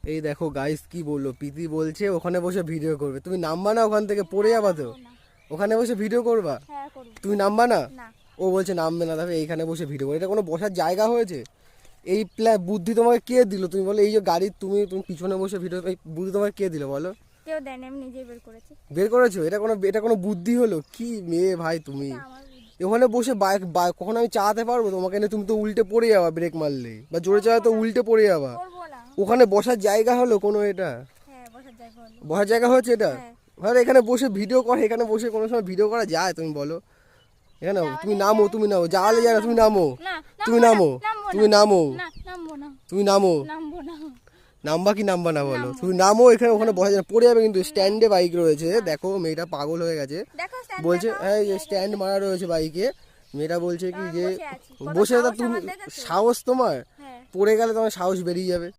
এই দেখো গাইস কি বললো, প্রীতি বলছে ওখানে বসে ভিডিও করবে। তুমি নামবা না ওখান থেকে, পড়ে যাবা তো। ওখানে বসে ভিডিও করবা, তুমি নামবা না। ও বলছে নামবে না, তবে এইখানে বসে ভিডিও করবে। এটা কোনো বসার জায়গা হয়েছে? এই বুদ্ধি তোমাকে কে দিল? তুমি বলো এই যে গাড়ি, তুমি তুমি পিছনে বসে ভিডিও, এই বুদ্ধি তোমাকে কে দিল বলো? কেউ দেয়নি, আমি নিজেই বের করেছি। বের করেছো? এটা কোনো বুদ্ধি হলো? কি মেয়ে ভাই তুমি! ওখানে বসে বাইক কখনো আমি চালাতে পারবো তোমাকে এনে? তুমি তো উল্টে পড়ে যাবা ব্রেক মারলে, বা জোরে চালাতে তো উল্টে পড়ে যাবা। ওখানে বসার জায়গা হলো কোনো এটা? হ্যাঁ, বসার জায়গা হলো। বসার জায়গা হচ্ছে এটা? ভাই এখানে বসে ভিডিও করে, এখানে বসে কোনো সময় ভিডিও করা যায় তুমি বলো? এখানে তুমি নামো, তুমি নামো, যাওয়ালে যায় না, তুমি নামো, তুমি নামো, তুমি নামো, তুমি নামো। নামবা কি নামবা না বলো? তুমি নামো, এখানে ওখানে বসা যায় না, পড়ে যাবে কিন্তু। স্ট্যান্ডে বাইক রয়েছে, দেখো মেয়েটা পাগল হয়ে গেছে। বলছে হ্যাঁ স্ট্যান্ড মারা রয়েছে বাইকে। মেয়েটা বলছে কি যে বসে, তুমি সাহস তোমার? পড়ে গেলে তোমার সাহস বেরিয়ে যাবে।